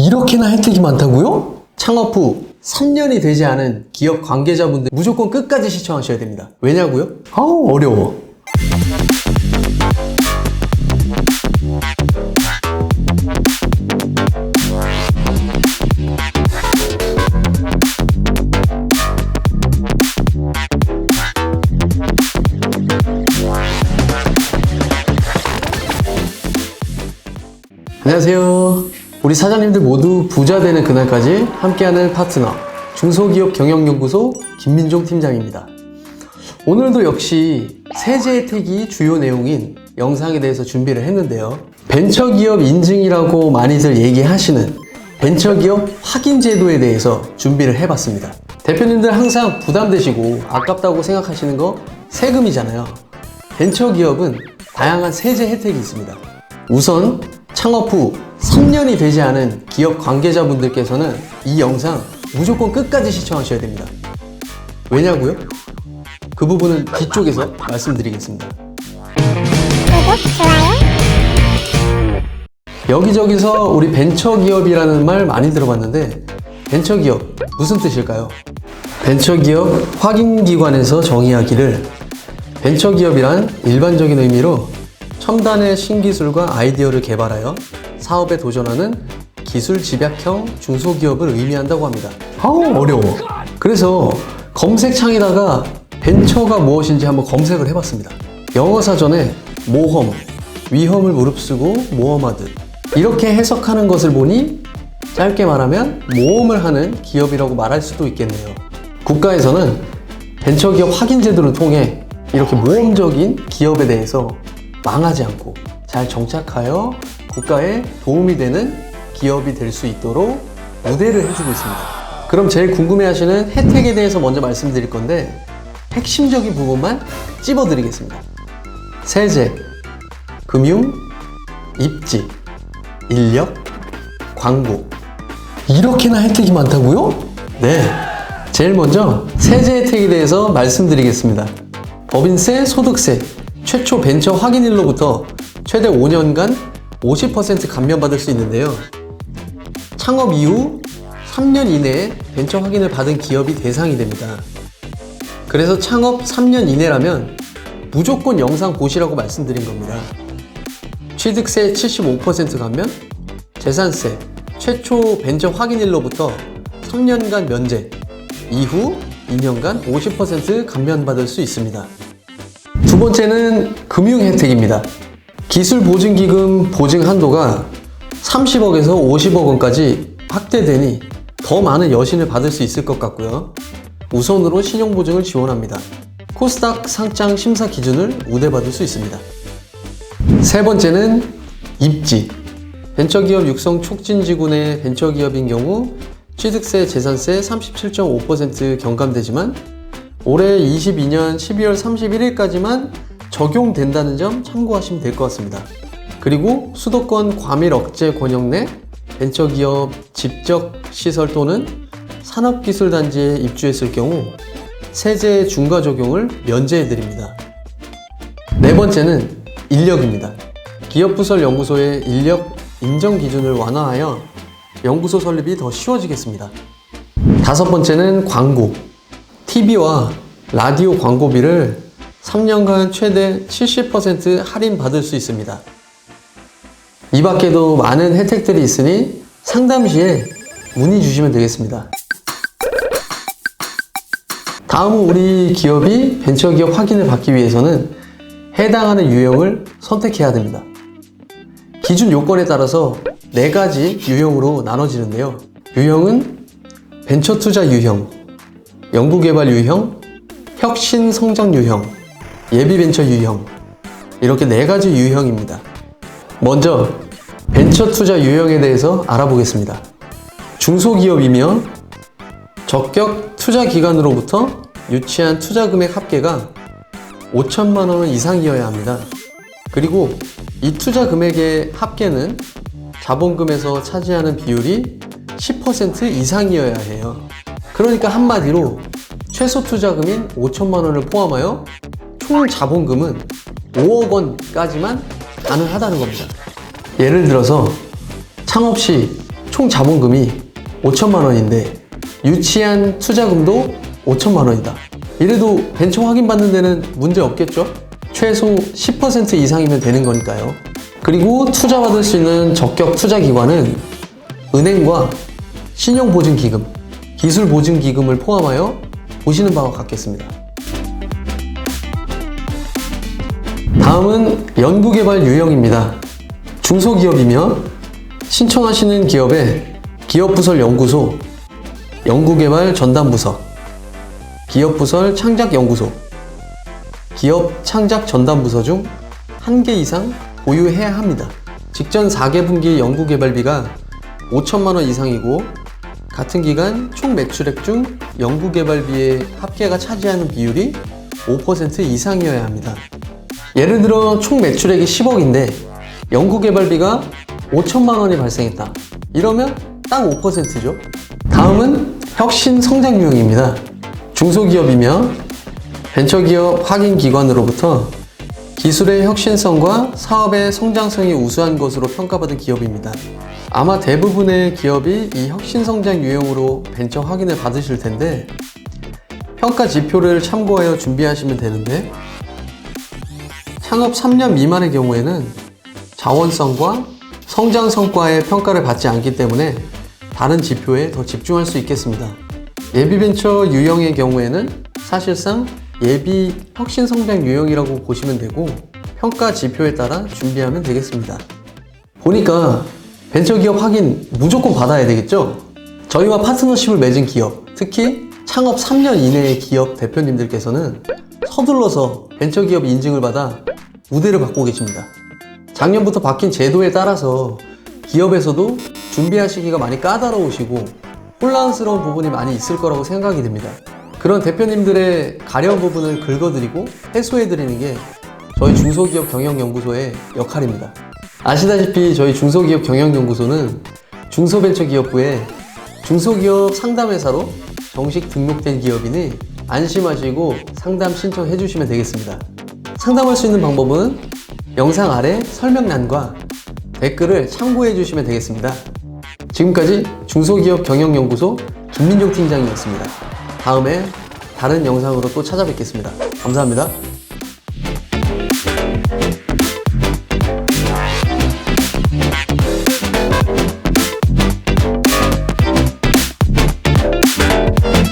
이렇게나 혜택이 많다고요? 창업 후 3년이 되지 않은 기업 관계자분들 무조건 끝까지 시청하셔야 됩니다. 왜냐고요? 아우 어려워. 안녕하세요. 우리 사장님들 모두 부자 되는 그날까지 함께하는 파트너 중소기업 경영연구소 김민종 팀장입니다. 오늘도 역시 세제 혜택이 주요 내용인 영상에 대해서 준비를 했는데요. 벤처기업 인증이라고 많이들 얘기하시는 벤처기업 확인 제도에 대해서 준비를 해봤습니다. 대표님들 항상 부담되시고 아깝다고 생각하시는 거 세금이잖아요. 벤처기업은 다양한 세제 혜택이 있습니다. 우선 창업 후 3년이 되지 않은 기업 관계자분들께서는 이 영상 무조건 끝까지 시청하셔야 됩니다. 왜냐고요? 그 부분은 뒤쪽에서 말씀드리겠습니다. 구독, 좋아요. 여기저기서 우리 벤처기업이라는 말 많이 들어봤는데 벤처기업 무슨 뜻일까요? 벤처기업 확인기관에서 정의하기를 벤처기업이란 일반적인 의미로 첨단의 신기술과 아이디어를 개발하여 사업에 도전하는 기술 집약형 중소기업을 의미한다고 합니다. 아우 어려워. 그래서 검색창에다가 벤처가 무엇인지 한번 검색을 해봤습니다. 영어 사전에 모험, 위험을 무릅쓰고 모험하듯 이렇게 해석하는 것을 보니 짧게 말하면 모험을 하는 기업이라고 말할 수도 있겠네요. 국가에서는 벤처기업 확인 제도를 통해 이렇게 모험적인 기업에 대해서 망하지 않고 잘 정착하여 국가에 도움이 되는 기업이 될 수 있도록 우대를 해주고 있습니다. 그럼 제일 궁금해하시는 혜택에 대해서 먼저 말씀드릴 건데 핵심적인 부분만 찝어드리겠습니다. 세제, 금융, 입지, 인력, 광고. 이렇게나 혜택이 많다고요? 네. 제일 먼저 세제 혜택에 대해서 말씀드리겠습니다. 법인세, 소득세, 최초 벤처 확인일로부터 최대 5년간 50% 감면받을 수 있는데요. 창업 이후 3년 이내에 벤처 확인을 받은 기업이 대상이 됩니다. 그래서 창업 3년 이내라면 무조건 영상 보시라고 말씀드린 겁니다. 취득세 75% 감면, 재산세, 최초 벤처 확인일로부터 3년간 면제, 이후 2년간 50% 감면받을 수 있습니다. 두 번째는 금융 혜택입니다. 기술보증기금 보증 한도가 30억에서 50억 원까지 확대되니 더 많은 여신을 받을 수 있을 것 같고요. 우선으로 신용보증을 지원합니다. 코스닥 상장 심사 기준을 우대받을 수 있습니다. 세 번째는 입지. 벤처기업 육성 촉진지구내 벤처기업인 경우 취득세, 재산세 37.5% 경감되지만 올해 22년 12월 31일까지만 적용된다는 점 참고하시면 될 것 같습니다. 그리고 수도권 과밀 억제 권역 내 벤처기업 집적 시설 또는 산업기술단지에 입주했을 경우 세제 중과 적용을 면제해드립니다. 네 번째는 인력입니다. 기업부설 연구소의 인력 인정 기준을 완화하여 연구소 설립이 더 쉬워지겠습니다. 다섯 번째는 광고. TV와 라디오 광고비를 3년간 최대 70% 할인받을 수 있습니다. 이 밖에도 많은 혜택들이 있으니 상담 시에 문의 주시면 되겠습니다. 다음은 우리 기업이 벤처기업 확인을 받기 위해서는 해당하는 유형을 선택해야 됩니다. 기준 요건에 따라서 4가지 유형으로 나눠지는데요. 유형은 벤처투자 유형, 연구개발 유형, 혁신성장 유형, 예비벤처 유형, 이렇게 4가지 유형입니다. 먼저 벤처투자 유형에 대해서 알아보겠습니다. 중소기업이며 적격 투자기관으로부터 유치한 투자금액 합계가 5천만 원 이상이어야 합니다. 그리고 이 투자금액의 합계는 자본금에서 차지하는 비율이 10% 이상이어야 해요. 그러니까 한마디로 최소 투자금인 5천만 원을 포함하여 총 자본금은 5억 원까지만 가능하다는 겁니다. 예를 들어서 창업 시 총 자본금이 5천만 원인데 유치한 투자금도 5천만 원이다. 이래도 벤처 확인받는 데는 문제 없겠죠? 최소 10% 이상이면 되는 거니까요. 그리고 투자받을 수 있는 적격 투자기관은 은행과 신용보증기금, 기술보증기금을 포함하여 보시는 바와 같겠습니다. 다음은 연구개발 유형입니다. 중소기업이면 신청하시는 기업의 기업부설 연구소, 연구개발 전담부서, 기업부설 창작연구소, 기업 창작 전담부서 중 1개 이상 보유해야 합니다. 직전 4개분기 연구개발비가 5천만 원 이상이고 같은 기간 총 매출액 중 연구개발비의 합계가 차지하는 비율이 5% 이상이어야 합니다. 예를 들어 총 매출액이 10억인데 연구개발비가 5천만 원이 발생했다. 이러면 딱 5%죠. 다음은 혁신 성장 유형입니다. 중소기업이며 벤처기업 확인기관으로부터 기술의 혁신성과 사업의 성장성이 우수한 것으로 평가받은 기업입니다. 아마 대부분의 기업이 이 혁신성장 유형으로 벤처 확인을 받으실 텐데 평가 지표를 참고하여 준비하시면 되는데 창업 3년 미만의 경우에는 자원성과 성장 성과의 평가를 받지 않기 때문에 다른 지표에 더 집중할 수 있겠습니다. 예비 벤처 유형의 경우에는 사실상 예비 혁신 성장 유형이라고 보시면 되고 평가 지표에 따라 준비하면 되겠습니다. 보니까 벤처기업 확인 무조건 받아야 되겠죠? 저희와 파트너십을 맺은 기업, 특히 창업 3년 이내의 기업 대표님들께서는 서둘러서 벤처기업 인증을 받아 우대를 받고 계십니다. 작년부터 바뀐 제도에 따라서 기업에서도 준비하시기가 많이 까다로우시고 혼란스러운 부분이 많이 있을 거라고 생각이 됩니다. 그런 대표님들의 가려운 부분을 긁어드리고 해소해드리는 게 저희 중소기업 경영연구소의 역할입니다. 아시다시피 저희 중소기업 경영연구소는 중소벤처기업부의 중소기업 상담회사로 정식 등록된 기업이니 안심하시고 상담 신청해 주시면 되겠습니다. 상담할 수 있는 방법은 영상 아래 설명란과 댓글을 참고해 주시면 되겠습니다. 지금까지 중소기업 경영연구소 김민종 팀장이었습니다. 다음에 다른 영상으로 또 찾아뵙겠습니다. 감사합니다.